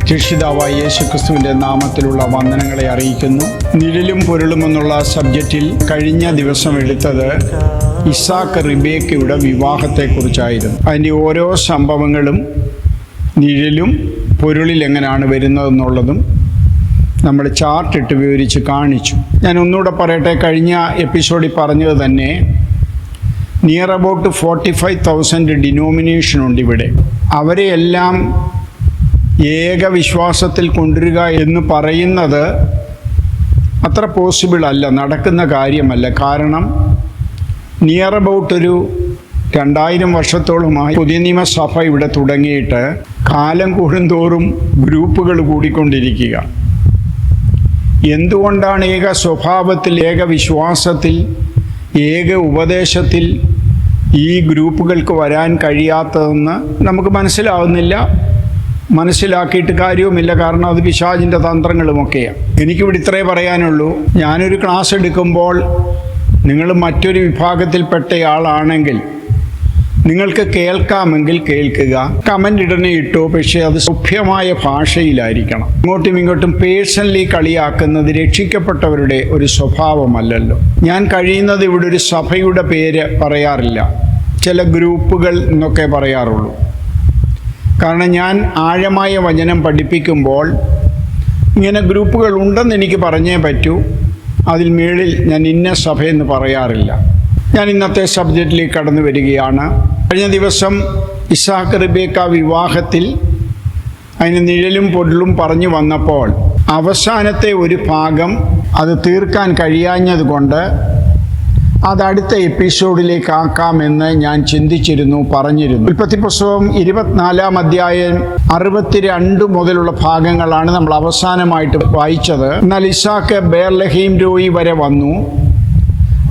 രക്ഷിതാവായ യേശുക്രിസ്തുവിൻ്റെ നാമത്തിലുള്ള വന്ദനങ്ങളെ അറിയിക്കുന്നു. നിഴലും പൊരുളും എന്നുള്ള സബ്ജക്റ്റിൽ കഴിഞ്ഞ ദിവസം എടുത്തത് ഇസാക്ക് റിബേക്കയുടെ വിവാഹത്തെക്കുറിച്ചായിരുന്നു. അതിൻ്റെ ഓരോ സംഭവങ്ങളും നിഴലും പൊരുളിൽ എങ്ങനെയാണ് വരുന്നതെന്നുള്ളതും നമ്മൾ ചാർട്ടിട്ട് വിവരിച്ച് കാണിച്ചു. ഞാൻ ഒന്നുകൂടെ പറയട്ടെ, കഴിഞ്ഞ എപ്പിസോഡിൽ പറഞ്ഞത് തന്നെ നിയർ അബൌട്ട് 45,000 ഡിനോമിനേഷൻ ഉണ്ട് ഇവിടെ. അവരെയെല്ലാം ഏക വിശ്വാസത്തിൽ കൊണ്ടുവരിക എന്ന് പറയുന്നത് അത്ര പോസിബിൾ അല്ല, നടക്കുന്ന കാര്യമല്ല. കാരണം നിയർ അബൌട്ട് ഒരു 2000 വർഷത്തോളമായി പുതിയ നിയമസഭ ഇവിടെ തുടങ്ങിയിട്ട് കാലം കൂടുന്തോറും ഗ്രൂപ്പുകൾ കൂടിക്കൊണ്ടിരിക്കുക. എന്തുകൊണ്ടാണ് ഏക സ്വഭാവത്തിൽ, ഏക വിശ്വാസത്തിൽ, ഏക ഉപദേശത്തിൽ ഈ ഗ്രൂപ്പുകൾക്ക് വരാൻ കഴിയാത്തതെന്ന് നമുക്ക് മനസ്സിലാവുന്നില്ല. മനസ്സിലാക്കിയിട്ട് കാര്യവുമില്ല, കാരണം അത് പിശാചിൻ്റെ തന്ത്രങ്ങളുമൊക്കെയാണ്. എനിക്കിവിടെ ഇത്രേ പറയാനുള്ളൂ. ഞാനൊരു ക്ലാസ് എടുക്കുമ്പോൾ നിങ്ങൾ മറ്റൊരു വിഭാഗത്തിൽപ്പെട്ടയാളാണെങ്കിൽ നിങ്ങൾക്ക് കേൾക്കാമെങ്കിൽ കേൾക്കുക, കമൻ്റ് ഇടണേ ഇട്ടോ, പക്ഷേ അത് സഭ്യമായ ഭാഷയിലായിരിക്കണം. ഇങ്ങോട്ടും ഇങ്ങോട്ടും പേഴ്സണലി കളിയാക്കുന്നത് രക്ഷിക്കപ്പെട്ടവരുടെ ഒരു സ്വഭാവമല്ലല്ലോ. ഞാൻ കഴിയുന്നത് ഇവിടെ ഒരു സഭയുടെ പേര് പറയാറില്ല, ചില ഗ്രൂപ്പുകൾ എന്നൊക്കെ പറയാറുള്ളൂ. കാരണം ഞാൻ ആഴമായ വചനം പഠിപ്പിക്കുമ്പോൾ ഇങ്ങനെ ഗ്രൂപ്പുകൾ ഉണ്ടെന്ന് എനിക്ക് പറഞ്ഞേ പറ്റൂ. അതിൽ മേളിൽ ഞാൻ ഇന്ന സഭയെന്ന് പറയാറില്ല. ഞാൻ ഇന്നത്തെ സബ്ജക്റ്റിലേക്ക് കടന്നു വരികയാണ്. കഴിഞ്ഞ ദിവസം ഇസാക്ക് റിബേക്ക വിവാഹത്തിൽ അതിന് നിഴലും പൊരുളും പറഞ്ഞു വന്നപ്പോൾ അവസാനത്തെ ഒരു ഭാഗം അത് തീർക്കാൻ കഴിയാഞ്ഞതുകൊണ്ട് അത് അടുത്ത എപ്പിസോഡിലേക്ക് ആക്കാമെന്ന് ഞാൻ ചിന്തിച്ചിരുന്നു, പറഞ്ഞിരുന്നു. ഉൽപ്പത്തി പുസ്തകം 24-ാം അധ്യായം 62 മുതലുള്ള ഭാഗങ്ങളാണ് നമ്മൾ അവസാനമായിട്ട് വായിച്ചത്. എന്നാൽ ഇസാക്ക് ബേർലഹീം രോയി വരെ വന്നു.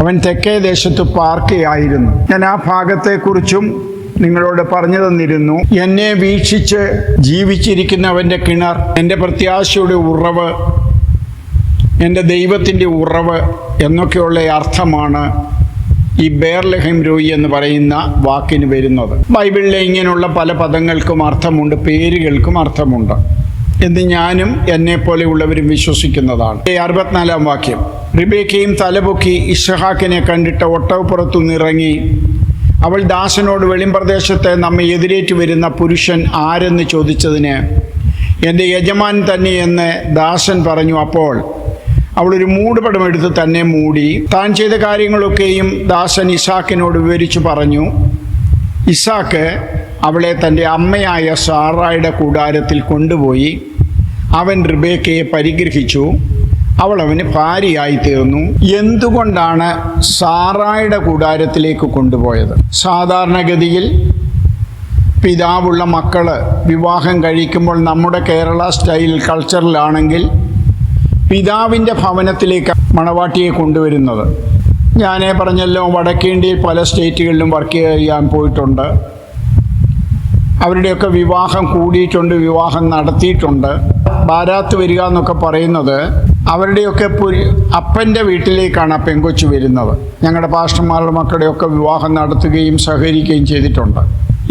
അവൻ തെക്കേ ദേശത്ത് പാർക്കുകയായിരുന്നു. ഞാൻ ആ ഭാഗത്തെക്കുറിച്ചും നിങ്ങളോട് പറഞ്ഞു തന്നിരുന്നു. എന്നെ വീക്ഷിച്ച് ജീവിച്ചിരിക്കുന്നവൻ്റെ കിണർ, എൻ്റെ പ്രത്യാശയുടെ ഉറവ്, എൻ്റെ ദൈവത്തിൻ്റെ ഉറവ് എന്നൊക്കെയുള്ള അർത്ഥമാണ് ഈ ബേർലഹീം രോയി എന്ന് പറയുന്ന വാക്കിന് വരുന്നത്. ബൈബിളിലെ ഇങ്ങനെയുള്ള പല പദങ്ങൾക്കും അർത്ഥമുണ്ട്, പേരുകൾക്കും അർത്ഥമുണ്ട് എന്ന് ഞാനും എന്നെപ്പോലെയുള്ളവരും വിശ്വസിക്കുന്നതാണ്. 64-ാം വാക്യം, റിബേക്കയും തലപൊക്കി ഇസ്ഹാക്കിനെ കണ്ടിട്ട് ഒട്ടകപ്പുറത്തുനിന്നിറങ്ങി അവൾ ദാസനോട്, വെളിമ്പ്രദേശത്തെ നമ്മെ എതിരേറ്റു വരുന്ന പുരുഷൻ ആരെന്ന് ചോദിച്ചതിന് എൻ്റെ യജമാൻ തന്നെയെന്ന് ദാസൻ പറഞ്ഞു. അപ്പോൾ അവളൊരു മൂടുപടം എടുത്ത് തന്നെ മൂടി താൻ ചെയ്ത കാര്യങ്ങളൊക്കെയും ദാസൻ ഇസാക്കിനോട് വിവരിച്ചു പറഞ്ഞു. ഇസാക്ക് അവളെ തൻ്റെ അമ്മയായ സാറായുടെ കൂടാരത്തിൽ കൊണ്ടുപോയി അവൻ റിബേക്കയെ പരിഗ്രഹിച്ചു. അവൾ അവന് ഭാര്യയായി തീർന്നു. എന്തുകൊണ്ടാണ് സാറായുടെ കൂടാരത്തിലേക്ക് കൊണ്ടുപോയത്? സാധാരണഗതിയിൽ പിതാവുള്ള മക്കള് വിവാഹം കഴിക്കുമ്പോൾ നമ്മുടെ കേരള സ്റ്റൈൽ കൾച്ചറിലാണെങ്കിൽ പിതാവിൻ്റെ ഭവനത്തിലേക്ക് മണവാട്ടിയെ കൊണ്ടുവരുന്നത്. ഞാൻ പറഞ്ഞല്ലോ, വടക്കേ ഇന്ത്യയിൽ പല സ്റ്റേറ്റുകളിലും വർക്ക് ചെയ്യാൻ പോയിട്ടുണ്ട്. അവരുടെയൊക്കെ വിവാഹം കൂടിയിട്ടുണ്ട്, വിവാഹം നടത്തിയിട്ടുണ്ട്. ബാരാത്ത് വരിക എന്നൊക്കെ പറയുന്നത് അവരുടെയൊക്കെ അപ്പൻ്റെ വീട്ടിലേക്കാണ് ആ പെങ്കൊച്ച് വരുന്നത്. ഞങ്ങളുടെ പാസ്റ്റർമാരുടെ മക്കളുടെയൊക്കെ വിവാഹം നടത്തുകയും സഹകരിക്കുകയും ചെയ്തിട്ടുണ്ട്.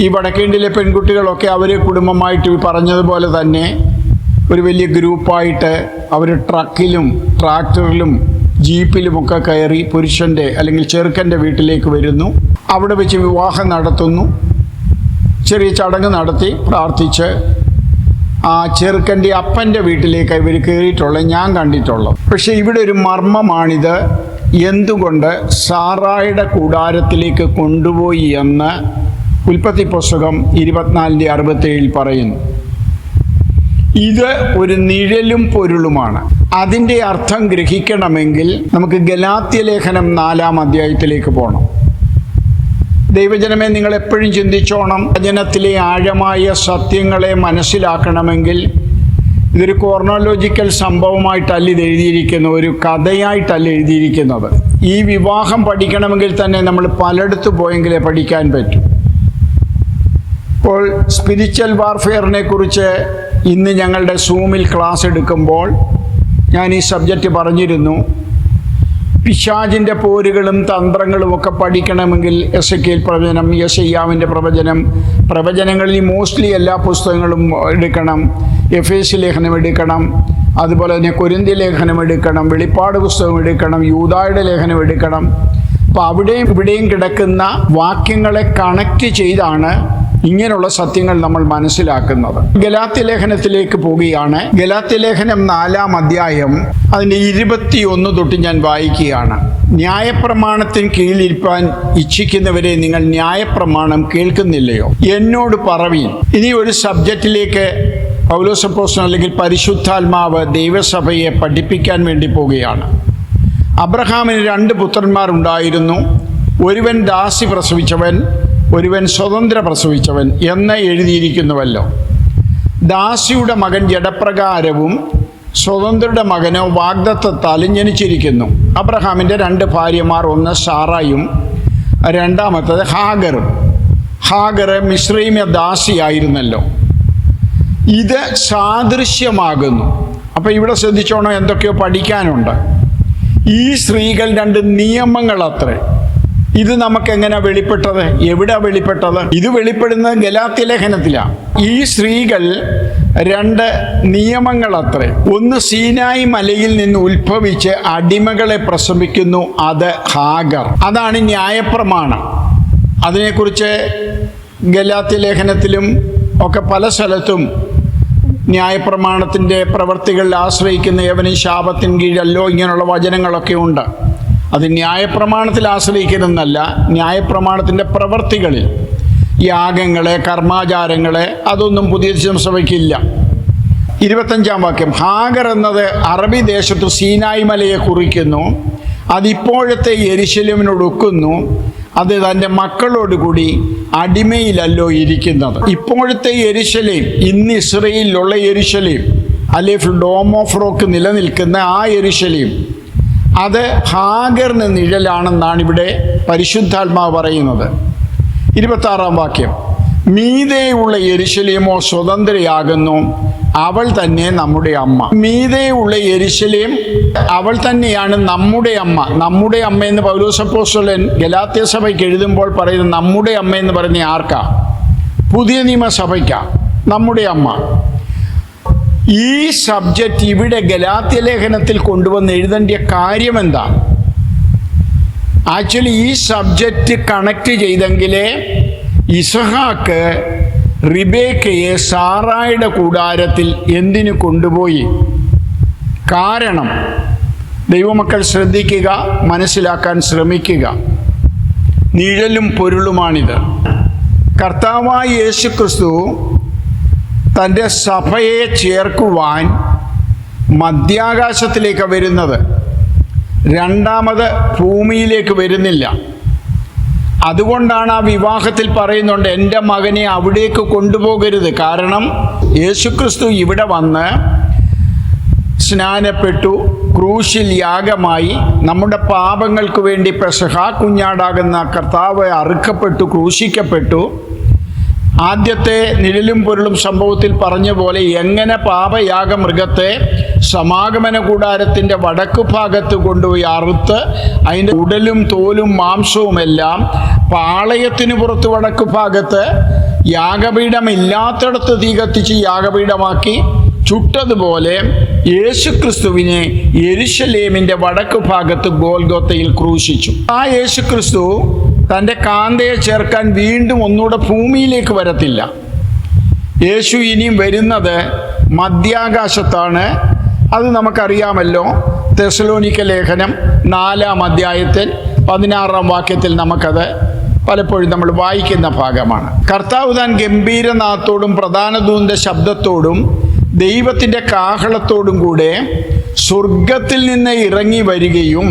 ഈ വടക്കേ ഇന്ത്യയിലെ പെൺകുട്ടികളൊക്കെ അവർ കുടുംബമായിട്ട് പറഞ്ഞതുപോലെ തന്നെ ഒരു വലിയ ഗ്രൂപ്പായിട്ട് അവർ ട്രക്കിലും ട്രാക്ടറിലും ജീപ്പിലുമൊക്കെ കയറി പുരുഷൻ്റെ അല്ലെങ്കിൽ ചെറുക്കൻ്റെ വീട്ടിലേക്ക് വരുന്നു. അവിടെ വെച്ച് വിവാഹം നടത്തുന്നു. ചെറിയ ചടങ്ങ് നടത്തി പ്രാർത്ഥിച്ച് ആ ചെറുക്കൻ്റെ അപ്പൻ്റെ വീട്ടിലേക്ക് ഇവർ കയറിയിട്ടുള്ളത് ഞാൻ കണ്ടിട്ടുള്ളത്. പക്ഷേ ഇവിടെ ഒരു മർമ്മമാണിത്. എന്തുകൊണ്ട് സാറായുടെ കൂടാരത്തിലേക്ക് കൊണ്ടുപോയി എന്ന് ഉൽപ്പത്തി പുസ്തകം 24-67 പറയുന്നു. ഇത് ഒരു നിഴലും പൊരുളുമാണ്. അതിൻ്റെ അർത്ഥം ഗ്രഹിക്കണമെങ്കിൽ നമുക്ക് ഗലാത്യ ലേഖനം 4-ാം അധ്യായത്തിലേക്ക് പോകണം. ദൈവജനമേ, നിങ്ങൾ എപ്പോഴും ചിന്തിച്ചോണം, വചനത്തിലെ ആഴമായ സത്യങ്ങളെ മനസ്സിലാക്കണമെങ്കിൽ ഇതൊരു കോർണോളജിക്കൽ സംഭവമായിട്ടല്ല ഇത് എഴുതിയിരിക്കുന്നത്, ഒരു കഥയായിട്ടല്ല എഴുതിയിരിക്കുന്നത്. ഈ വിവാഹം പഠിക്കണമെങ്കിൽ തന്നെ നമ്മൾ പലയിടത്ത് പോയെങ്കിലേ പഠിക്കാൻ പറ്റൂ. ഇപ്പോൾ സ്പിരിച്വൽ വാർഫെയറിനെ കുറിച്ച് ഇന്ന് ഞങ്ങളുടെ സൂമിൽ ക്ലാസ് എടുക്കുമ്പോൾ ഞാൻ ഈ സബ്ജക്റ്റ് പറഞ്ഞിരുന്നു. പിശാചിൻ്റെ പോരുകളും തന്ത്രങ്ങളും ഒക്കെ പഠിക്കണമെങ്കിൽ എസെക്കിയേൽ പ്രവചനം, യെശയ്യാവിൻ്റെ പ്രവചനങ്ങളിൽ മോസ്റ്റ്ലി എല്ലാ പുസ്തകങ്ങളും എടുക്കണം. എഫേസ്യ ലേഖനം എടുക്കണം, അതുപോലെ തന്നെ കൊരിന്ത്യ ലേഖനം എടുക്കണം, വെളിപ്പാട് പുസ്തകം എടുക്കണം, യൂദായുടെ ലേഖനം എടുക്കണം. അപ്പോൾ അവിടെയും ഇവിടെയും കിടക്കുന്ന വാക്യങ്ങളെ കണക്റ്റ് ചെയ്താണ് ഇങ്ങനെയുള്ള സത്യങ്ങൾ നമ്മൾ മനസ്സിലാക്കുന്നത്. ഗലാത്യ ലേഖനത്തിലേക്ക് പോവുകയാണ്. ഗലാത്യ ലേഖനം 4-ാം അധ്യായം അതിൻ്റെ 21 തൊട്ട് ഞാൻ വായിക്കുകയാണ്. ന്യായപ്രമാണത്തിന് കീഴിലിരിപ്പാൻ ഇച്ഛിക്കുന്നവരെ നിങ്ങൾ ന്യായപ്രമാണം കേൾക്കുന്നില്ലയോ? എന്നോട് പറവീൻ. ഇനി ഒരു സബ്ജക്റ്റിലേക്ക് പൗലോസ് അപ്പോസ്തലൻ അല്ലെങ്കിൽ പരിശുദ്ധാത്മാവ് ദൈവസഭയെ പഠിപ്പിക്കാൻ വേണ്ടി പോവുകയാണ്. അബ്രഹാമിന് 2 പുത്രന്മാരുണ്ടായിരുന്നു. ഒരുവൻ ദാസി പ്രസവിച്ചവൻ, ഒരുവൻ സ്വതന്ത്ര പ്രസവിച്ചവൻ എന്ന് എഴുതിയിരിക്കുന്നുവല്ലോ. ദാസിയുടെ മകൻ ജഡപ്രകാരവും സ്വതന്ത്രയുടെ മകനോ വാഗ്ദത്തത്താലും ജനിച്ചിരിക്കുന്നു. അബ്രഹാമിൻ്റെ 2 ഭാര്യമാർ, ഒന്ന് സാറായും രണ്ടാമത്തത് ഹാഗറും. ഹാഗർ മിസ്രൈമ്യ ദാസിയായിരുന്നല്ലോ. ഇത് സാദൃശ്യമാകുന്നു. അപ്പോൾ ഇവിടെ ശ്രദ്ധിച്ചോണം, എന്തൊക്കെയോ പഠിക്കാനുണ്ട്. ഈ സ്ത്രീകൾ 2 നിയമങ്ങളത്രേ. ഇത് നമുക്കെങ്ങനെ വെളിപ്പെട്ടത്? എവിടെ വെളിപ്പെട്ടത്? ഇത് വെളിപ്പെടുന്നത് ഗലാത്യ ലേഖനത്തിലാണ്. ഈ സ്ത്രീകൾ 2 നിയമങ്ങളത്രേ. ഒന്ന് സീനായി മലയിൽ നിന്ന് ഉത്ഭവിച്ച് അടിമകളെ പ്രസവിക്കുന്നു, അത് ഹാഗർ. അതാണ് ന്യായപ്രമാണം. അതിനെക്കുറിച്ച് ഗലാത്യ ലേഖനത്തിലും ഒക്കെ പല സ്ഥലത്തും ന്യായപ്രമാണത്തിൻ്റെ പ്രവർത്തികളിൽ ആശ്രയിക്കുന്ന യവനും ശാപത്തിന് കീഴല്ലോ, ഇങ്ങനെയുള്ള വചനങ്ങളൊക്കെ ഉണ്ട്. അത് ന്യായപ്രമാണത്തിൽ ആശ്രയിക്കുന്നതെന്നല്ല, ന്യായപ്രമാണത്തിൻ്റെ പ്രവർത്തികളിൽ, യാഗങ്ങളെ, കർമാചാരങ്ങളെ, അതൊന്നും പുതിയ സഭയ്ക്കില്ല. 25-ാം വാക്യം, ഹാഗർ എന്നത് അറബി ദേശത്ത് സീനായി മലയെ കുറിക്കുന്നു. അതിപ്പോഴത്തെ യെരുശലേമിനോട് ഒക്കുന്നു. അത് തൻ്റെ മക്കളോടുകൂടി അടിമയിലല്ലോ ഇരിക്കുന്നത്. ഇപ്പോഴത്തെ യെരുശലേം, ഇന്ന് ഇസ്രയേലിലുള്ള യെരുശലേം, അല്ലെ ഡോം ഓഫ് റോക്ക് നിലനിൽക്കുന്ന ആ യെരുശലേം, അത് ഹാഗറിന് നിഴലാണെന്നാണ് ഇവിടെ പരിശുദ്ധാത്മാവ് പറയുന്നത്. 26-ാം വാക്യം, മീതെയുള്ള യെരുശലേമോ സ്വതന്ത്രയാകുന്നു, അവൾ തന്നെ നമ്മുടെ അമ്മ. മീതെയുള്ള യെരുശലേം അവൾ തന്നെയാണ് നമ്മുടെ അമ്മ. നമ്മുടെ അമ്മ എന്ന് പൗലോസ് അപ്പോസ്തലൻ ഗലാത്യ സഭയ്ക്ക് എഴുതുമ്പോൾ പറയുന്നത് നമ്മുടെ അമ്മ എന്ന് പറഞ്ഞ ആർക്കാ? പുതിയ നിയമസഭയ്ക്കാ നമ്മുടെ അമ്മ. ഈ സബ്ജക്റ്റ് ഇവിടെ ഗലാത്യ ലേഖനത്തിൽ കൊണ്ടുവന്ന് എഴുതേണ്ട കാര്യം എന്താ? ആക്ച്വലി ഈ സബ്ജക്റ്റ് കണക്ട് ചെയ്തെങ്കിലേ ഇസഹാക്ക് റിബേക്കയെ സാറായുടെ കൂടാരത്തിൽ എന്തിനു കൊണ്ടുപോയി? കാരണം ദൈവമക്കൾ ശ്രദ്ധിക്കുക, മനസ്സിലാക്കാൻ ശ്രമിക്കുക. നിഴലും പൊരുളുമാണിത്. കർത്താവായ യേശുക്രിസ്തു തൻ്റെ സഭയെ ചേർക്കുവാൻ മധ്യാകാശത്തിലേക്ക് വരുന്നത്, രണ്ടാമത് ഭൂമിയിലേക്ക് വരുന്നില്ല. അതുകൊണ്ടാണ് ആ വിവാഹത്തിൽ പറയുന്നുണ്ട്, എൻ്റെ മകനെ അവിടേക്ക് കൊണ്ടുപോകരുത്. കാരണം യേശുക്രിസ്തു ഇവിടെ വന്ന് സ്നാനപ്പെട്ടു, ക്രൂശിൽ യാഗമായി, നമ്മുടെ പാപങ്ങൾക്ക് വേണ്ടി പെസഹ കുഞ്ഞാടാകുന്ന കർത്താവ് അറുക്കപ്പെട്ടു, ക്രൂശിക്കപ്പെട്ടു. ആദ്യത്തെ നിഴലും പൊരുളും സംഭവത്തിൽ പറഞ്ഞ പോലെ എങ്ങനെ പാപയാഗമൃഗത്തെ സമാഗമന കൂടാരത്തിൻ്റെ വടക്കു ഭാഗത്ത് കൊണ്ടുപോയി അറുത്ത് അതിൻ്റെ ഉടലും തോലും മാംസവും എല്ലാം പാളയത്തിന് പുറത്ത് വടക്കു ഭാഗത്ത് യാഗപീഠമില്ലാത്തിടത്ത് തീ കത്തിച്ച് യാഗപീഠമാക്കി ചുട്ടതുപോലെ യേശുക്രിസ്തുവിനെ യെരുശലേമിൻ്റെ വടക്കു ഭാഗത്ത് ഗോൽഗോത്തയിൽ ക്രൂശിച്ചു. ആ യേശുക്രിസ്തു തൻ്റെ കാന്തയെ ചേർക്കാൻ വീണ്ടും ഒന്നുകൂടെ ഭൂമിയിലേക്ക് വരത്തില്ല. യേശു ഇനിയും വരുന്നത് മധ്യാകാശത്താണ്. അത് നമുക്കറിയാമല്ലോ. തെസ്സലോനിക്ക ലേഖനം 4-ാം അധ്യായത്തിൽ 16-ാം വാക്യത്തിൽ നമുക്കത് പലപ്പോഴും നമ്മൾ വായിക്കുന്ന ഭാഗമാണ്. കർത്താവ് താൻ ഗംഭീരനാഥത്തോടും പ്രധാന ദൂതന്റെ ശബ്ദത്തോടും ദൈവത്തിൻ്റെ കാഹളത്തോടും കൂടെ സ്വർഗത്തിൽ നിന്ന് ഇറങ്ങി വരികയും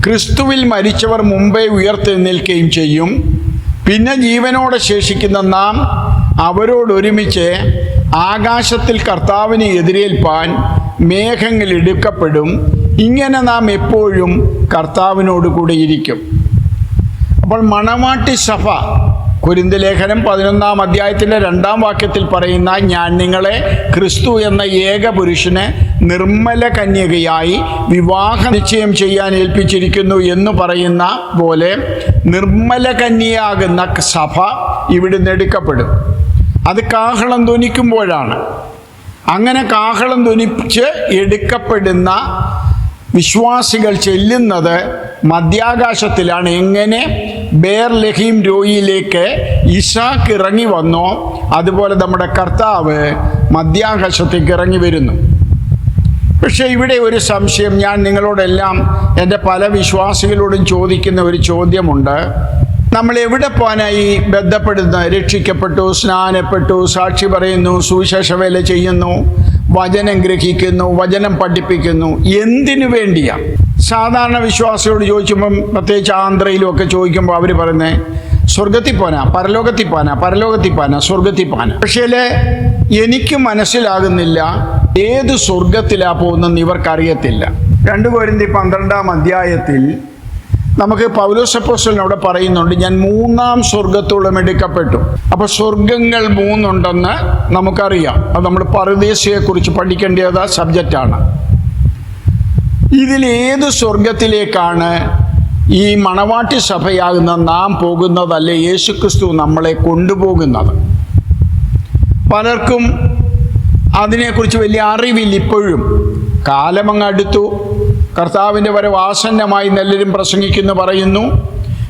ക്രിസ്തുവിൽ മരിച്ചവർ മുമ്പേ ഉയർത്തെഴുന്നേൽക്കുകയും ചെയ്യും. പിന്നെ ജീവനോടെ ശേഷിക്കുന്ന നാം അവരോടൊരുമിച്ച് ആകാശത്തിൽ കർത്താവിനെ എതിരേൽപ്പാൻ മേഘങ്ങൾ എടുക്കപ്പെടും. ഇങ്ങനെ നാം എപ്പോഴും കർത്താവിനോട് കൂടെ ഇരിക്കും. അപ്പോൾ മണവാട്ടി സഭ കൊരിന്ത് ലേഖനം 11 അധ്യായത്തിൻ്റെ 2 വാക്യത്തിൽ പറയുന്ന, ഞാൻ നിങ്ങളെ ക്രിസ്തു എന്ന ഏക പുരുഷന് നിർമ്മല കന്യകയായി വിവാഹ നിശ്ചയം ചെയ്യാൻ ഏൽപ്പിച്ചിരിക്കുന്നു എന്ന് പറയുന്ന പോലെ നിർമ്മല കന്യയാകുന്ന സഭ ഇവിടുന്ന് എടുക്കപ്പെടും. അത് കാഹളം ധ്വനിക്കുമ്പോഴാണ്. അങ്ങനെ കാഹളം ധ്വനിച്ച് എടുക്കപ്പെടുന്ന വിശ്വാസികൾ ചെല്ലുന്നത് മധ്യാകാശത്തിലാണ്. എങ്ങനെ ബേർലഹീം രോയിലേക്ക് ഇസാക്ക് ഇറങ്ങി വന്നോ അതുപോലെ നമ്മുടെ കർത്താവ് മധ്യാകാശത്തേക്ക് ഇറങ്ങി വരുന്നു. പക്ഷേ ഇവിടെ ഒരു സംശയം ഞാൻ നിങ്ങളോടെല്ലാം എൻ്റെ പല വിശ്വാസികളോടും ചോദിക്കുന്ന ഒരു ചോദ്യമുണ്ട്. നമ്മൾ എവിടെ പോകാനായി ബന്ധപ്പെടുന്നത്? രക്ഷിക്കപ്പെട്ടു, സ്നാനപ്പെട്ടു, സാക്ഷി പറയുന്നു, സുവിശേഷ വേല ചെയ്യുന്നു, വചനം ഗ്രഹിക്കുന്നു, വചനം പഠിപ്പിക്കുന്നു. എന്തിനു വേണ്ടിയാണ്? സാധാരണ വിശ്വാസിയോട് ചോദിക്കുമ്പം, പ്രത്യേകിച്ച് ആന്ധ്രയിലും ഒക്കെ ചോദിക്കുമ്പോൾ അവർ പറയുന്നത് സ്വർഗത്തിൽ പോനാ, പരലോകത്തിൽ പോനാ, പരലോകത്തിൽ പോനാ, സ്വർഗത്തിൽ പോനാ. പക്ഷേ എനിക്ക് മനസ്സിലാകുന്നില്ല ഏത് സ്വർഗത്തിലാ പോകുന്നതെന്ന് ഇവർക്കറിയത്തില്ല. 2 കൊരിന്ത്യർ 12 അധ്യായത്തിൽ നമുക്ക് പൗലോസ് അപ്പോസ്തലൻ അവിടെ പറയുന്നുണ്ട്, ഞാൻ 3-ാം സ്വർഗത്തോളം എടുക്കപ്പെട്ടു. അപ്പോൾ സ്വർഗങ്ങൾ 3 ഉണ്ടെന്ന് നമുക്കറിയാം. അത് നമ്മൾ പരദേശിയെക്കുറിച്ച് പഠിക്കേണ്ടത് സബ്ജക്റ്റാണ്. ഇതിലേത് സ്വർഗത്തിലേക്കാണ് ഈ മണവാട്ടി സഭയാകുന്ന നാം പോകുന്നതല്ലേ യേശുക്രിസ്തു നമ്മളെ കൊണ്ടുപോകുന്നത്? പലർക്കും അതിനെക്കുറിച്ച് വലിയ അറിവില്ല. ഇപ്പോഴും കാലമങ്ങ് അടുത്തു, കർത്താവിൻ്റെ വരവ് ആസന്നമായി എല്ലാവരും പ്രസംഗിക്കുന്നു പറയുന്നു.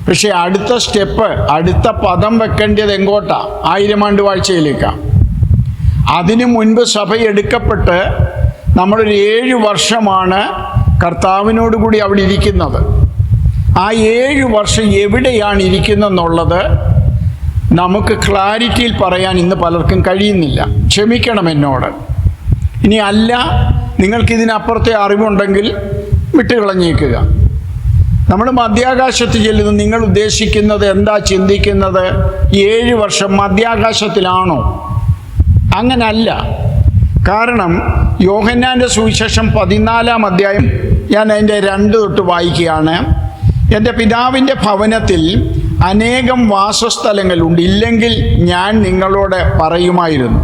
പക്ഷേ അടുത്ത സ്റ്റെപ്പ്, അടുത്ത പദം വെക്കേണ്ടത് എങ്ങോട്ടാ? 1000 ആണ്ട് വാഴ്ചയിലേക്കാണ്. അതിനു മുൻപ് സഭ എടുക്കപ്പെട്ട് നമ്മളൊരു 7 വർഷമാണ് കർത്താവിനോടുകൂടി അവിടെ ഇരിക്കുന്നത്. ആ 7 വർഷം എവിടെയാണ് ഇരിക്കുന്നതെന്നുള്ളത് നമുക്ക് ക്ലാരിറ്റിയിൽ പറയാൻ ഇന്ന് പലർക്കും കഴിയുന്നില്ല. ക്ഷമിക്കണം എന്നോട്. ഇനി അല്ല, നിങ്ങൾക്കിതിനപ്പുറത്തെ അറിവുണ്ടെങ്കിൽ വിട്ടുകളഞ്ഞേക്കുക. നമ്മൾ മധ്യാകാശത്ത് ചെല്ലുന്നു. നിങ്ങൾ ഉദ്ദേശിക്കുന്നത് എന്താ? ചിന്തിക്കുന്നത് 7 വർഷം മധ്യാകാശത്തിലാണോ? അങ്ങനല്ല. കാരണം യോഹന്നാൻ്റെ സുവിശേഷം 14 അധ്യായം ഞാൻ അതിൻ്റെ 2 തൊട്ട് വായിക്കുകയാണ്. എൻ്റെ പിതാവിൻ്റെ ഭവനത്തിൽ അനേകം വാസസ്ഥലങ്ങളുണ്ട്, ഇല്ലെങ്കിൽ ഞാൻ നിങ്ങളോട് പറയുമായിരുന്നു.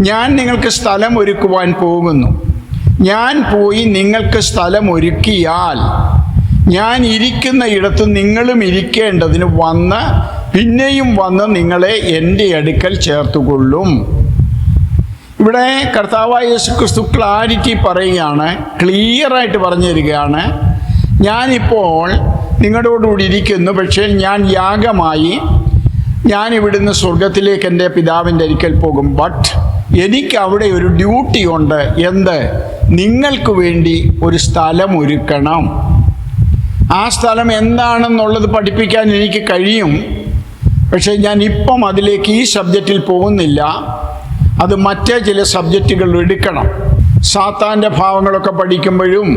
ഞാൻ നിങ്ങൾക്ക് സ്ഥലം ഒരുക്കുവാൻ പോകുന്നു. ഞാൻ പോയി നിങ്ങൾക്ക് സ്ഥലം ഒരുക്കിയാൽ ഞാൻ ഇരിക്കുന്ന ഇടത്ത് നിങ്ങളും ഇരിക്കേണ്ടതിന് വന്ന് പിന്നെയും വന്ന് നിങ്ങളെ എൻ്റെ അടുക്കൽ ചേർത്തുകൊള്ളും. ഇവിടെ കർത്താവായ യേശുക്രിസ്തു ക്ലാരിറ്റി പറയുകയാണ്, ക്ലിയറായിട്ട് പറഞ്ഞു തരികയാണ്. ഞാനിപ്പോൾ നിങ്ങളോടുകൂടി ഇരിക്കുന്നു, പക്ഷേ ഞാൻ യാഗമായി ഞാൻ ഇവിടുന്ന് സ്വർഗത്തിലേക്ക് എൻ്റെ പിതാവിൻ്റെ അടുക്കൽ പോകും. ബട്ട് എനിക്ക് അവിടെ ഒരു ഡ്യൂട്ടി ഉണ്ട്. എന്ത്? നിങ്ങൾക്ക് വേണ്ടി ഒരു സ്ഥലം ഒരുക്കണം. ആ സ്ഥലം എന്താണെന്നുള്ളത് പഠിപ്പിക്കാൻ എനിക്ക് കഴിയും. പക്ഷേ ഞാൻ ഇപ്പം അതിലേക്ക് ഈ സബ്ജക്റ്റിൽ പോകുന്നില്ല. അത് മറ്റേ ചില സബ്ജക്റ്റുകൾ എടുക്കണം. സാത്താൻ്റെ ഭാവങ്ങളൊക്കെ പഠിക്കുമ്പോഴും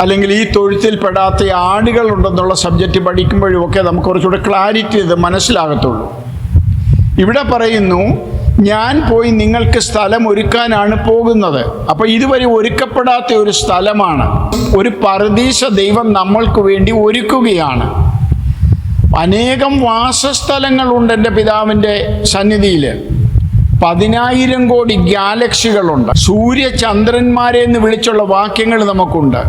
അല്ലെങ്കിൽ ഈ തൊഴുത്തിൽപ്പെടാത്ത ആടുകളുണ്ടെന്നുള്ള സബ്ജക്റ്റ് പഠിക്കുമ്പോഴും ഒക്കെ നമുക്ക് കുറച്ചുകൂടെ ക്ലാരിറ്റി ഇത് മനസ്സിലാകത്തുള്ളൂ. ഇവിടെ പറയുന്നു, ഞാൻ പോയി നിങ്ങൾക്ക് സ്ഥലം ഒരുക്കാനാണ് പോകുന്നത്. അപ്പോൾ ഇതുവരെ ഒരുക്കപ്പെടാത്ത ഒരു സ്ഥലമാണ്. ഒരു പരദീസ ദൈവം നമ്മൾക്ക് വേണ്ടി ഒരുക്കുകയാണ്. അനേകം വാസസ്ഥലങ്ങളുണ്ട് എൻ്റെ പിതാവിൻ്റെ സന്നിധിയിൽ. 10,000 കോടി ഗാലക്സികളുണ്ട്. സൂര്യചന്ദ്രന്മാരെ എന്ന് വിളിച്ചുള്ള വാക്യങ്ങൾ നമുക്കുണ്ട്.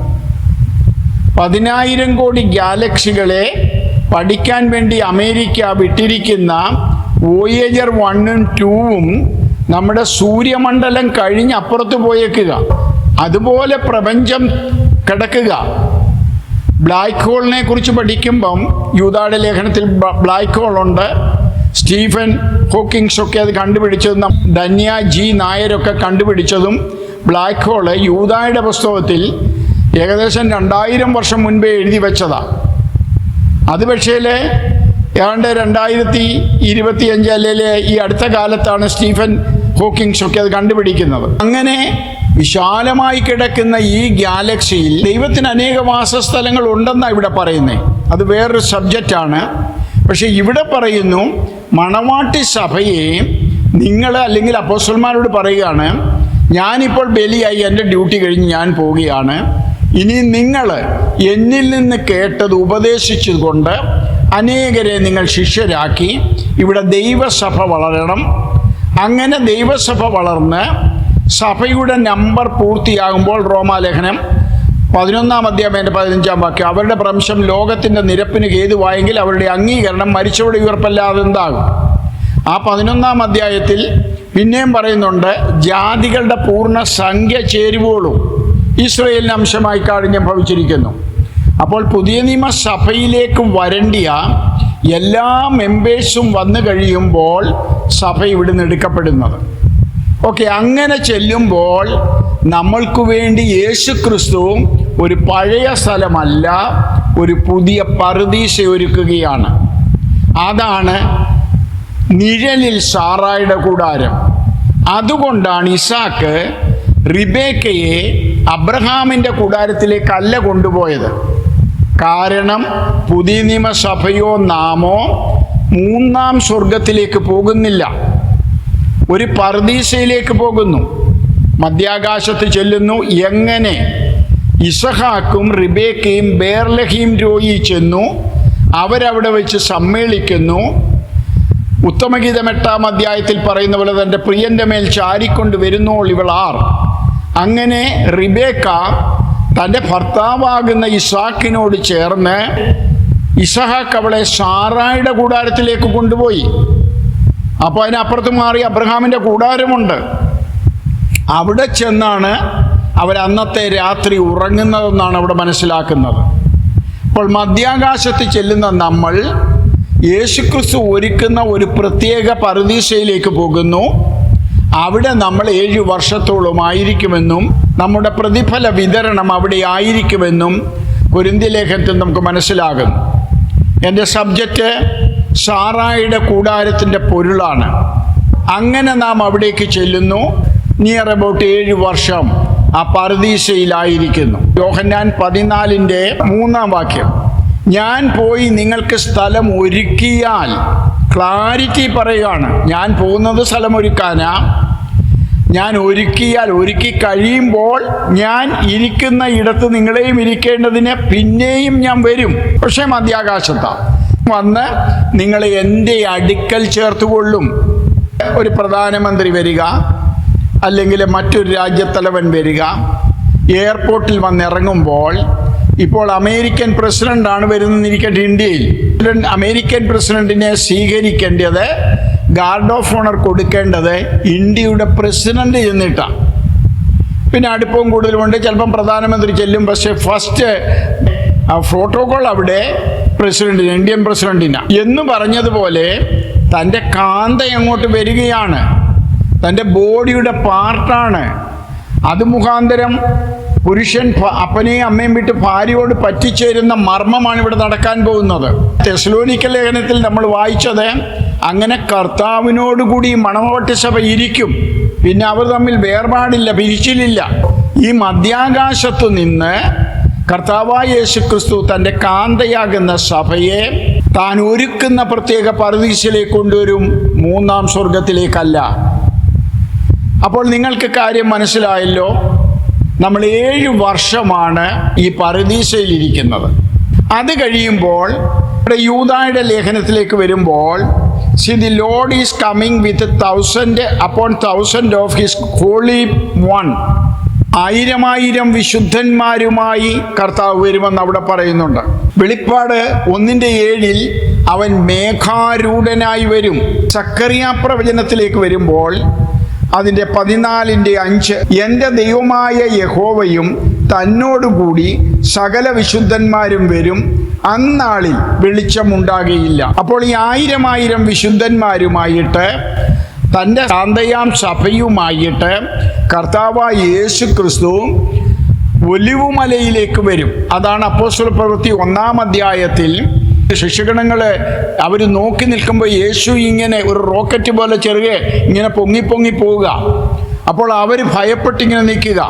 10,000 കോടി ഗാലക്സികളെ പഠിക്കാൻ വേണ്ടി അമേരിക്ക വിട്ടിരിക്കുന്ന വോയേജർ 1ഉം 2ഉം നമ്മുടെ സൂര്യമണ്ഡലം കഴിഞ്ഞ് അപ്പുറത്ത് പോയേക്കുക. അതുപോലെ പ്രപഞ്ചം കിടക്കുക. ബ്ലാക്ക് ഹോളിനെ കുറിച്ച് പഠിക്കുമ്പം യൂദായുടെ ലേഖനത്തിൽ ബ്ലാക്ക് ഹോളുണ്ട്. സ്റ്റീഫൻ ഹോക്കിങ്സ് ഒക്കെ അത് കണ്ടുപിടിച്ചതും ധന്യ ജി നായരൊക്കെ കണ്ടുപിടിച്ചതും ബ്ലാക്ക് ഹോള് യൂദായുടെ പുസ്തകത്തിൽ ഏകദേശം 2000 വർഷം മുൻപേ എഴുതി വെച്ചതാണ്. അത് പക്ഷേ ഏതാണ്ട് 2025 അല്ലെങ്കിൽ ഈ അടുത്ത കാലത്താണ് സ്റ്റീഫൻ ഹോക്കിങ്സ് ഒക്കെ അത് കണ്ടുപിടിക്കുന്നത്. അങ്ങനെ വിശാലമായി കിടക്കുന്ന ഈ ഗാലക്സിയിൽ ദൈവത്തിന് അനേക വാസസ്ഥലങ്ങൾ ഉണ്ടെന്നാണ് ഇവിടെ പറയുന്നത്. അത് വേറൊരു സബ്ജക്റ്റാണ്. പക്ഷെ ഇവിടെ പറയുന്നു, മണവാട്ടി സഭയെ നിങ്ങൾ അല്ലെങ്കിൽ അപ്പോസ്തലന്മാരോട് പറയുകയാണ്, ഞാനിപ്പോൾ ബലിയായി എൻ്റെ ഡ്യൂട്ടി കഴിഞ്ഞ് ഞാൻ പോവുകയാണ്. ഇനി നിങ്ങൾ എന്നിൽ നിന്ന് കേട്ടത് ഉപദേശിച്ചുകൊണ്ട് അനേകരെ നിങ്ങൾ ശിഷ്യരാക്കി ഇവിടെ ദൈവസഭ വളരണം. അങ്ങനെ ദൈവസഭ വളർന്ന് സഭയുടെ നമ്പർ പൂർത്തിയാകുമ്പോൾ റോമാലേഖനം 11-ാം അധ്യായം 15-ാം വാക്യം, അവരുടെ ഭ്രംശം ലോകത്തിൻ്റെ നിരപ്പിന് ഹേതുവായെങ്കിൽ അവരുടെ അംഗീകരണം മരിച്ചവരുടെ ഉയർപ്പല്ലാതെ എന്താകും? ആ 11-ാം അധ്യായത്തിൽ പിന്നെയും പറയുന്നുണ്ട്, ജാതികളുടെ പൂർണ്ണ സംഖ്യ ചേരുവോളും ഇസ്രായേലിന് അംശമായി കാഠിന്യം ഭവിച്ചിരിക്കുന്നു. അപ്പോൾ പുതിയ നിയമസഭയിലേക്ക് വരേണ്ടിയ എല്ലാ മെമ്പേഴ്സും വന്നു കഴിയുമ്പോൾ സഭ ഇവിടുന്ന് എടുക്കപ്പെടുന്നത്. ഓക്കെ, അങ്ങനെ ചെല്ലുമ്പോൾ നമ്മൾക്ക് വേണ്ടി യേശു ക്രിസ്തു ഒരു പഴയ സ്ഥലമല്ല, ഒരു പുതിയ പറുദീസ ഒരുക്കുകയാണ്. അതാണ് നിഴലിൽ സാറായുടെ കൂടാരം. അതുകൊണ്ടാണ് ഇസാക്ക് റിബേക്കയെ അബ്രഹാമിൻ്റെ കൂടാരത്തിലേക്കല്ല കൊണ്ടുപോയത്. കാരണം പുതിയ നിയമസഭയോ നാമോ മൂന്നാം സ്വർഗത്തിലേക്ക് പോകുന്നില്ല, ഒരു പറുദീസയിലേക്ക് പോകുന്നു, മധ്യാകാശത്ത് ചെല്ലുന്നു. എങ്ങനെ? ഇസഹാക്കും റിബേക്കയും ബേർലഹീം രോയി ചെന്നു, അവരവിടെ വെച്ച് സമ്മേളിക്കുന്നു. ഉത്തമഗീതം 8-ാം അധ്യായത്തിൽ പറയുന്ന പോലെ തൻ്റെ പ്രിയൻ്റെ മേൽ ചാരിക്കൊണ്ട് വരുന്നോൾ ഇവൾ ആർ. അങ്ങനെ റിബേക്ക തൻ്റെ ഭർത്താവാകുന്ന ഇസാക്കിനോട് ചേർന്ന് ഇസഹാക്ക് അവളെ സാറായുടെ കൂടാരത്തിലേക്ക് കൊണ്ടുപോയി. അപ്പോൾ അതിനപ്പുറത്ത് മാറി അബ്രഹാമിൻ്റെ കൂടാരമുണ്ട്. അവിടെ ചെന്നാണ് അവർ അന്നത്തെ രാത്രി ഉറങ്ങുന്നതെന്നാണ് അവിടെ മനസ്സിലാക്കുന്നത്. അപ്പോൾ മധ്യാകാശത്ത് ചെല്ലുന്ന നമ്മൾ യേശുക്രിസ്തു ഒരുക്കുന്ന ഒരു പ്രത്യേക പറുദീസയിലേക്ക് പോകുന്നു. അവിടെ നമ്മൾ 7 വർഷത്തോളം ആയിരിക്കുമെന്നും നമ്മുടെ പ്രതിഫല വിതരണം അവിടെ ആയിരിക്കുമെന്നും കൊരിന്ത്യ ലേഖനത്തിൽ നമുക്ക് മനസ്സിലാകുന്നു. എൻ്റെ സബ്ജക്റ്റ് സാറായുടെ കൂടാരത്തിൻ്റെ പൊരുളാണ്. അങ്ങനെ നാം അവിടേക്ക് ചെല്ലുന്നു. നിയർ അബൌട്ട് 7 വർഷം ആ പറുദീസയിലായിരിക്കുന്നു. യോഹന്നാൻ 14-ന്റെ 3-ാം വാക്യം, ഞാൻ പോയി നിങ്ങൾക്ക് സ്ഥലം ഒരുക്കിയാൽ, ക്ലാരിറ്റി പറയുകയാണ്, ഞാൻ പോകുന്നത് സ്ഥലം ഒരുക്കാനാ. ഞാൻ ഒരുക്കിയാൽ, ഒരുക്കി കഴിയുമ്പോൾ ഞാൻ ഇരിക്കുന്ന ഇടത്ത് നിങ്ങളെയും ഇരിക്കേണ്ടതിന് പിന്നെയും ഞാൻ വരും. പക്ഷേ മധ്യാകാശത്താണ് വന്ന് നിങ്ങളെ എൻ്റെ അടുക്കൽ ചേർത്തുകൊള്ളും. ഒരു പ്രധാനമന്ത്രി വരിക, അല്ലെങ്കിൽ മറ്റൊരു രാജ്യത്തലവൻ വരിക, എയർപോർട്ടിൽ വന്നിറങ്ങുമ്പോൾ, ഇപ്പോൾ അമേരിക്കൻ പ്രസിഡന്റാണ് വരുന്നതെന്നിരിക്കട്ടെ, ഇന്ത്യയിൽ അമേരിക്കൻ പ്രസിഡന്റിനെ സ്വീകരിക്കേണ്ടത്, ഗാർഡ് ഓഫ് ഓണർ കൊടുക്കേണ്ടത് ഇന്ത്യയുടെ പ്രസിഡന്റ് ചെന്നിട്ടാണ്. പിന്നെ അടുപ്പവും കൂടുതലുമുണ്ട്. ചിലപ്പം പ്രധാനമന്ത്രി ചെല്ലും, പക്ഷേ ഫസ്റ്റ് പ്രോട്ടോകോൾ അവിടെ പ്രസിഡന്റിന്, ഇന്ത്യൻ പ്രസിഡന്റിനാണ് എന്ന് പറഞ്ഞതുപോലെ തൻ്റെ കാന്ത അങ്ങോട്ട് വരികയാണ്, തൻ്റെ ബോഡിയുടെ പാർട്ടാണ്. അത് മുഖാന്തരം പുരുഷൻ അപ്പനെയും അമ്മയും വിട്ട് ഭാര്യയോട് പറ്റിച്ചേരുന്ന മർമ്മമാണ് ഇവിടെ നടക്കാൻ പോകുന്നത്. തെസ്സലോനിക്ക ലേഖനത്തിൽ നമ്മൾ വായിച്ചത്, അങ്ങനെ കർത്താവിനോടുകൂടി മണവാട്ടി സഭ ഇരിക്കും, പിന്നെ അവർ തമ്മിൽ വേർപാടില്ല, പിരിച്ചിലില്ല. ഈ മധ്യാകാശത്തു നിന്ന് കർത്താവായ യേശുക്രിസ്തു തൻ്റെ കാന്തയാകുന്ന സഭയെ താൻ ഒരുക്കുന്ന പ്രത്യേക പറുദീസയിലേക്ക് കൊണ്ടുവരും, മൂന്നാം സ്വർഗത്തിലേക്കല്ല. അപ്പോൾ നിങ്ങൾക്ക് കാര്യം മനസ്സിലായല്ലോ. നമ്മൾ 7 വർഷമാണ് ഈ പറുദീസയിലിരിക്കുന്നത്. അത് കഴിയുമ്പോൾ ഇവിടെ യൂദായുടെ ലേഖനത്തിലേക്ക് വരുമ്പോൾ, see the Lord is coming with 1,000 upon 1,000 of his holy one. 1000 വിശുദ്ധന്മാരുമായി കർത്താവ് വരുമെന്ന് അവിടെ പറയുന്നുണ്ട്. വെളിപ്പാട് 1:7 അവൻ മേഘാരൂഢനായി വരും. സക്കറിയ പ്രവചനത്തിലേക്ക് വരുമ്പോൾ അതിൻ്റെ 14:5, എൻ്റെ ദൈവമായ യഹോവയും തന്നോടുകൂടി സകല വിശുദ്ധന്മാരും വരും, അന്നാളിൽ വെളിച്ചമുണ്ടാകുകയില്ല. അപ്പോൾ ഈ 1000 വിശുദ്ധന്മാരുമായിട്ട്, തൻ്റെ കാന്തയാം സഭയുമായിട്ട് കർത്താവായ യേശു ക്രിസ്തു ഒലിവുമലയിലേക്ക് വരും. അതാണ് അപ്പോസ്തല പ്രവൃത്തി 1-ാം അധ്യായത്തിൽ ശിഷ്യഗണങ്ങൾ അവർ നോക്കി നിൽക്കുമ്പോൾ യേശു ഇങ്ങനെ ഒരു റോക്കറ്റ് പോലെ ചെറുകെ ഇങ്ങനെ പൊങ്ങി പോവുക. അപ്പോൾ അവർ ഭയപ്പെട്ടിങ്ങനെ നിൽക്കുക.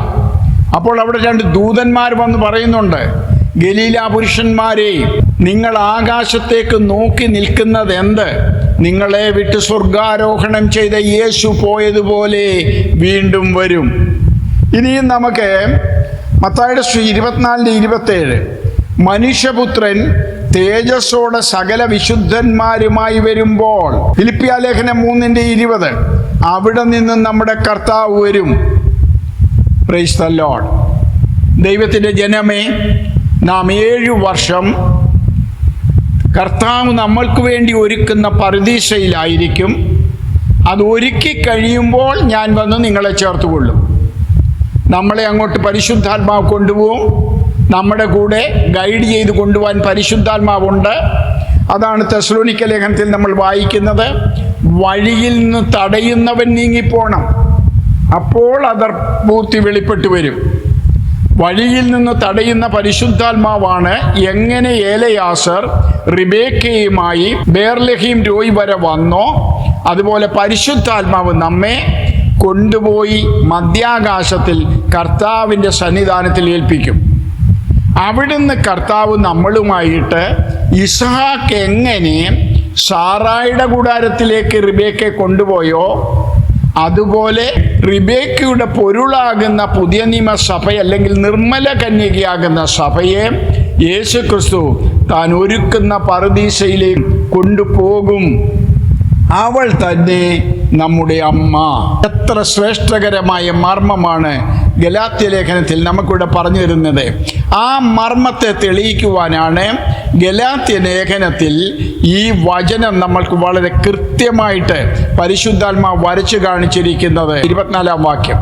അപ്പോൾ അവിടെ 2 ദൂതന്മാർ വന്ന് പറയുന്നുണ്ട്, ഗലീല പുരുഷന്മാരെ, നിങ്ങൾ ആകാശത്തേക്ക് നോക്കി നിൽക്കുന്നത് എന്ത്? നിങ്ങളെ വിട്ട് സ്വർഗാരോഹണം ചെയ്ത യേശു പോയതുപോലെ വീണ്ടും വരും. ഇനിയും നമുക്ക് മത്തായിയുടെ 24:27, മനുഷ്യപുത്രൻ തേജസ്സോടെ സകല വിശുദ്ധന്മാരുമായി വരുമ്പോൾ, ഫിലിപ്പിയ ലേഖനം 3:20, അവിടെ നിന്ന് നമ്മുടെ കർത്താവ് വരും. Praise the Lord. ദൈവത്തിൻ്റെ ജനമേ, നാം 7 വർഷം കർത്താവ് നമ്മൾക്ക് വേണ്ടി ഒരുക്കുന്ന പറുദീസയിലായിരിക്കും. അത് ഒരുക്കി കഴിയുമ്പോൾ ഞാൻ വന്ന് നിങ്ങളെ ചേർത്തുകൊള്ളും. നമ്മളെ അങ്ങോട്ട് പരിശുദ്ധാത്മാവ് കൊണ്ടുപോകും. നമ്മുടെ കൂടെ ഗൈഡ് ചെയ്ത് കൊണ്ടുപോകാൻ പരിശുദ്ധാത്മാവുണ്ട്. അതാണ് തെസ്സലോനിക്ക ലേഖനത്തിൽ നമ്മൾ വായിക്കുന്നത്. വഴിയിൽ നിന്ന് തടയുന്നവൻ നീങ്ങിപ്പോണം, അപ്പോൾ അതർപൂർത്തി വെളിപ്പെട്ടു വരും. വഴിയിൽ നിന്ന് തടയുന്ന പരിശുദ്ധാത്മാവാണ് എങ്ങനെ ഏലയാസർ റിബേക്കയുമായി ബേർലഹീം രോയ് വരെ വന്നോ, അതുപോലെ പരിശുദ്ധാത്മാവ് നമ്മെ കൊണ്ടുപോയി മധ്യാകാശത്തിൽ കർത്താവിൻ്റെ സന്നിധാനത്തിൽ ഏൽപ്പിക്കും. അവിടുന്ന് കർത്താവ് നമ്മളുമായിട്ട് ഇസ്ഹാക്ക് എങ്ങനെ സാറായുടെ കൂടാരത്തിലേക്ക് റിബേക്കയെ കൊണ്ടുപോയോ, അതുപോലെ റിബേക്കയുടെ പൊരുളാകുന്ന പുതിയ നിയമ സഭ, അല്ലെങ്കിൽ നിർമ്മല കന്യകയാകുന്ന സഭയെ യേശുക്രിസ്തു താൻ ഒരുക്കുന്ന പറുദീസയിലേക്ക് കൊണ്ടുപോകും. അവൾ തന്നെ നമ്മുടെ അമ്മ. എത്ര ശ്രേഷ്ഠകരമായ മർമ്മമാണ് ഗലാത്യ ലേഖനത്തിൽ നമുക്കിവിടെ പറഞ്ഞു തരുന്നത്. ആ മർമ്മത്തെ തെളിയിക്കുവാനാണ് ഗലാത്യ ലേഖനത്തിൽ ഈ വചനം നമ്മൾക്ക് വളരെ കൃത്യമായിട്ട് പരിശുദ്ധാത്മാവ് വരച്ചു കാണിച്ചിരിക്കുന്നത്. 24-ാം വാക്യം,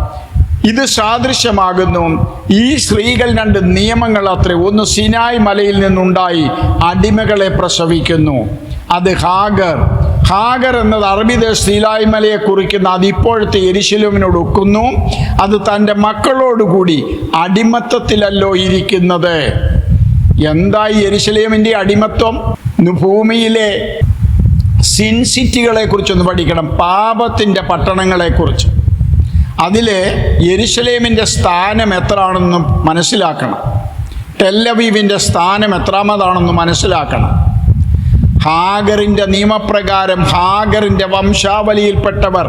ഇത് സാദൃശ്യമാകുന്നു. ഈ സ്ത്രീകൾ 2 നിയമങ്ങൾ അത്രേ. ഒന്ന് സിനായ് മലയിൽ നിന്നുണ്ടായി അടിമകളെ പ്രസവിക്കുന്നു. അത് ഹാഗർ എന്നത് അറബി സീനായ് മലയെ കുറിക്കുന്ന, അത് ഇപ്പോഴത്തെ യെരുശലേമിനോട് ഒക്കുന്നു. അത് തൻ്റെ മക്കളോടുകൂടി അടിമത്തത്തിലല്ലോ ഇരിക്കുന്നത്. എന്തായി യെരുശലേമിൻ്റെ അടിമത്വം? ഭൂമിയിലെ സിൻ സിറ്റികളെ കുറിച്ചൊന്ന് പഠിക്കണം, പാപത്തിൻ്റെ പട്ടണങ്ങളെക്കുറിച്ച്. അതിൽ യെരുശലേമിൻ്റെ സ്ഥാനം എത്രയാണെന്ന് മനസ്സിലാക്കണം. ടെല്ലവീവിൻ്റെ സ്ഥാനം എത്രാമതാണെന്ന് മനസ്സിലാക്കണം. ഹാഗറിൻ്റെ നിയമപ്രകാരം ഹാഗറിൻ്റെ വംശാവലിയിൽപ്പെട്ടവർ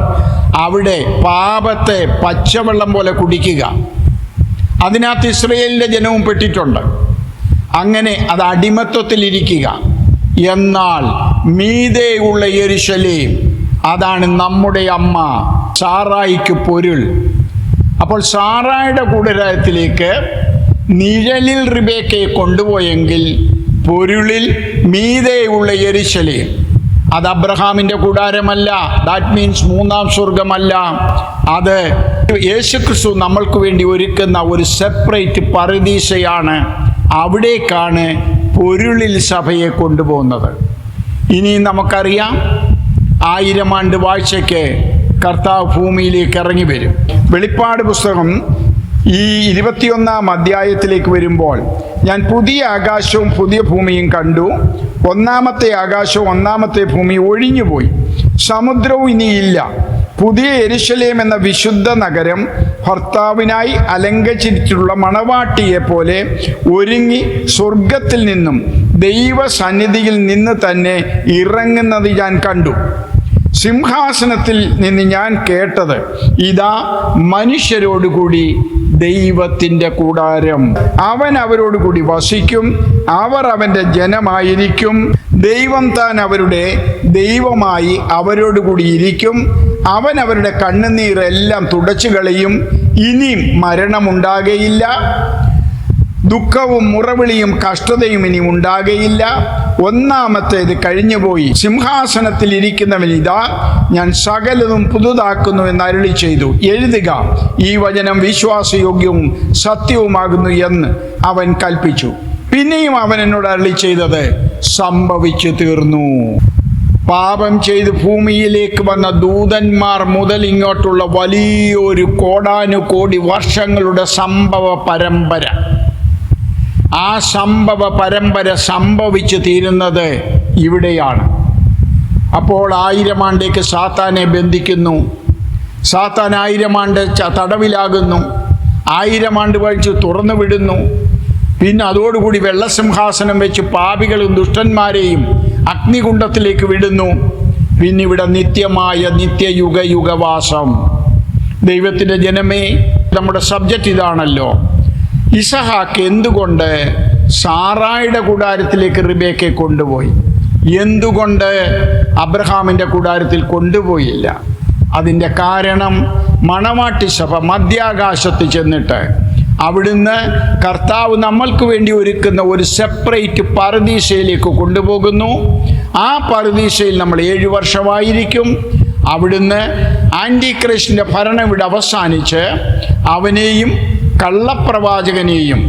അവിടെ പാപത്തെ പച്ചവെള്ളം പോലെ കുടിക്കുക. അതിനകത്ത് ഇസ്രയേലിൻ്റെ ജനവും പെട്ടിട്ടുണ്ട്. അങ്ങനെ അത് അടിമത്വത്തിലിരിക്കുക. എന്നാൽ മീതെയുള്ള യെരുശലേം, അതാണ് നമ്മുടെ അമ്മ, സാറായിക്ക് പൊരുൾ. അപ്പോൾ സാറായുടെ കൂടാരത്തിലേക്ക് നിഴലിൽ റിബേക്കയെ കൊണ്ടുപോയെങ്കിൽ പൊരുളിൽ മീതെയുള്ള യെരുശലേം, അത് അബ്രഹാമിൻ്റെ കൂടാരമല്ല. That means 3-ാം സ്വർഗമല്ല. അത് യേശുക്രിസ്തു നമ്മൾക്ക് വേണ്ടി ഒരുക്കുന്ന ഒരു സെപ്പറേറ്റ് പറുദീസയാണ്. അവിടേക്കാണ് പൊരുളിൽ സഭയെ കൊണ്ടുപോകുന്നത്. ഇനി നമുക്കറിയാം, 1000 ആണ്ട് വാഴ്ചയ്ക്ക് കർത്താവ് ഭൂമിയിലേക്ക് ഇറങ്ങി വരും. വെളിപ്പാട് പുസ്തകം ഈ 21-ാം അധ്യായത്തിലേക്ക് വരുമ്പോൾ, ഞാൻ പുതിയ ആകാശവും പുതിയ ഭൂമിയും കണ്ടു. 1-ാമത്തെ ആകാശവും 1-ാമത്തെ ഭൂമി ഒഴിഞ്ഞുപോയി, സമുദ്രവും ഇനിയില്ല. പുതിയ യെരുശലേം എന്ന വിശുദ്ധ നഗരം ഭർത്താവിനായി അലങ്കരിച്ചിട്ടുള്ള മണവാട്ടിയെ പോലെ ഒരുങ്ങി സ്വർഗത്തിൽ നിന്നും ദൈവസന്നിധിയിൽ നിന്ന് തന്നെ ഇറങ്ങുന്നത് ഞാൻ കണ്ടു. സിംഹാസനത്തിൽ നിന്ന് ഞാൻ കേട്ടത്, ഇതാ മനുഷ്യരോടുകൂടി ദൈവത്തിൻ്റെ കൂടാരം. അവൻ അവരോടുകൂടി വസിക്കും, അവർ അവൻ്റെ ജനമായിരിക്കും. ദൈവം താൻ അവരുടെ ദൈവമായി അവരോടുകൂടി ഇരിക്കും. അവൻ അവരുടെ കണ്ണുനീരെല്ലാം തുടച്ചു കളയും. ഇനി മരണമുണ്ടാകയില്ല, ദുഃഖവും മുറവിളിയും കഷ്ടതയും ഇനി ഉണ്ടാകയില്ല. 1-ാമത്തേത് കഴിഞ്ഞുപോയി. സിംഹാസനത്തിൽ ഇരിക്കുന്നവൻ, ഇതാ ഞാൻ സകലതും പുതുതാക്കുന്നു എന്ന് അരുളി ചെയ്തു. എഴുതുക, ഈ വചനം വിശ്വാസയോഗ്യവും സത്യവുമാകുന്നു എന്ന് അവൻ കൽപ്പിച്ചു. പിന്നെയും അവൻ എന്നോട് അരുളി ചെയ്തത് സംഭവിച്ചു തീർന്നു. പാപം ചെയ്ത് ഭൂമിയിലേക്ക് വന്ന ദൂതന്മാർ മുതൽ ഇങ്ങോട്ടുള്ള വലിയൊരു കോടാനുകോടി വർഷങ്ങളുടെ സംഭവ പരമ്പര, ആ സംഭവ പരമ്പര സംഭവിച്ചു തീരുന്നത് ഇവിടെയാണ്. അപ്പോൾ 1000 ആണ്ടേക്ക് സാത്താനെ ബന്ധിക്കുന്നു. സാത്താൻ 1000 ആണ്ട് തടവിലാകുന്നു. 1000 ആണ്ട് കഴിച്ച് തുറന്നു വിടുന്നു. പിന്നെ അതോടുകൂടി വെള്ളസിംഹാസനം വെച്ച് പാപികളും ദുഷ്ടന്മാരെയും അഗ്നികുണ്ഡത്തിലേക്ക് വിടുന്നു. പിന്നെ ഇവിടെ നിത്യമായ നിത്യയുഗയുഗവാസം. ദൈവത്തിൻ്റെ ജനമേ, നമ്മുടെ സബ്ജക്റ്റ് ഇതാണല്ലോ. ഇസഹാക്ക് എന്തുകൊണ്ട് സാറായുടെ കൂടാരത്തിലേക്ക് റിബേക്കയെ കൊണ്ടുപോയി. എന്തുകൊണ്ട് അബ്രഹാമിൻ്റെ കൂടാരത്തിൽ കൊണ്ടുപോയില്ല? അതിൻ്റെ കാരണം മണവാട്ടി സഭ മധ്യാകാശത്ത് ചെന്നിട്ട് അവിടുന്ന് കർത്താവ് നമ്മൾക്ക് വേണ്ടി ഒരുക്കുന്ന ഒരു സെപ്പറേറ്റ് പറുദീസയിലേക്ക് കൊണ്ടുപോകുന്നു. ആ പറുദീസയിൽ നമ്മൾ 7 വർഷമായിരിക്കും. അവിടുന്ന് ആൻറ്റിക്രിസ്റ്റിൻ്റെ ഭരണം ഇവിടെ അവസാനിച്ച് അവനെയും കള്ളപ്രവാചകനെയും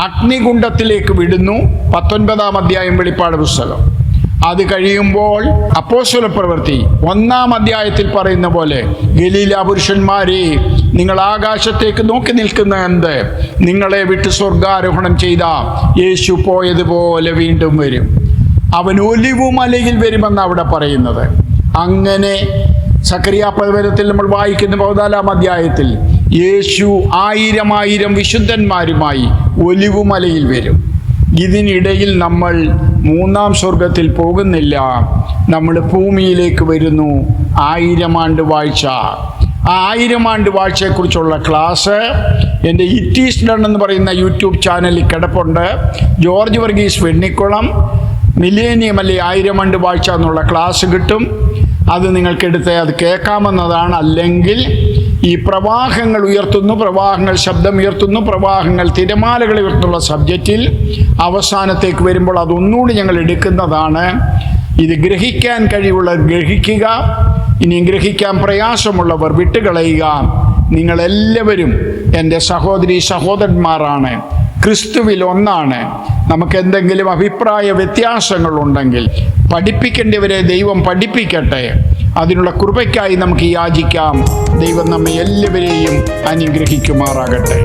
അഗ്നികുണ്ഡത്തിലേക്ക് വിടുന്നു. 19-ാം അധ്യായം വെളിപ്പാട് പുസ്തകം. അത് കഴിയുമ്പോൾ അപ്പോസ്തലപ്രവൃത്തി 1-ാം അധ്യായത്തിൽ പറയുന്ന പോലെ, ഗലീല പുരുഷന്മാരെ, നിങ്ങൾ ആകാശത്തേക്ക് നോക്കി നിൽക്കുന്ന എന്ത്? നിങ്ങളെ വിട്ട് സ്വർഗാരോഹണം ചെയ്ത യേശു പോയതുപോലെ വീണ്ടും വരും. അവൻ ഒലിവുമലയിൽ വരുമെന്ന് അവിടെ പറയുന്നത്. അങ്ങനെ സക്കറിയ പ്രവചനത്തിൽ നമ്മൾ വായിക്കുന്ന 14-ാം അധ്യായത്തിൽ യേശു 1000 വിശുദ്ധന്മാരുമായി ഒലിവുമലയിൽ വരും. ഇതിനിടയിൽ നമ്മൾ 3-ാം സ്വർഗത്തിൽ പോകുന്നില്ല, നമ്മൾ ഭൂമിയിലേക്ക് വരുന്നു. 1000 ആണ്ട് വാഴ്ച. ആ 1000 ആണ്ട് വാഴ്ചയെക്കുറിച്ചുള്ള ക്ലാസ് എൻ്റെ ഇറ്റ് ഈസ് ഡൺ എന്ന് പറയുന്ന യൂട്യൂബ് ചാനലിൽ കിടപ്പുണ്ട്. ജോർജ് വർഗീസ് വെണ്ണിക്കുളം മില്ലേനിയം അല്ലെ 1000 ആണ്ട് വാഴ്ച എന്നുള്ള ക്ലാസ് കിട്ടും. അത് നിങ്ങൾക്കെടുത്ത് അത് കേൾക്കാമെന്നതാണ്. അല്ലെങ്കിൽ ഈ പ്രവാഹങ്ങൾ ഉയർത്തുന്നു, പ്രവാഹങ്ങൾ ശബ്ദമുയർത്തുന്നു, പ്രവാഹങ്ങൾ തിരമാലകൾ ഉയർത്തുന്ന സബ്ജക്റ്റിൽ അവസാനത്തേക്ക് വരുമ്പോൾ അതൊന്നുകൂടി ഞങ്ങൾ എടുക്കുന്നതാണ്. ഇത് ഗ്രഹിക്കാൻ കഴിവുള്ളവർ ഗ്രഹിക്കുക, ഇനിയും ഗ്രഹിക്കാൻ പ്രയാസമുള്ളവർ വിട്ടുകളയുക. നിങ്ങളെല്ലാവരും എൻ്റെ സഹോദരി സഹോദരന്മാരാണ്, ക്രിസ്തുവിൽ ഒന്നാണ്. നമുക്ക് എന്തെങ്കിലും അഭിപ്രായ വ്യത്യാസങ്ങളുണ്ടെങ്കിൽ പഠിപ്പിക്കേണ്ടവരെ ദൈവം പഠിപ്പിക്കട്ടെ. അതിനുള്ള കൃപയ്ക്കായി നമുക്ക് യാചിക്കാം. ദൈവം നമ്മെ എല്ലാവരെയും അനുഗ്രഹിക്കുമാറാകട്ടെ.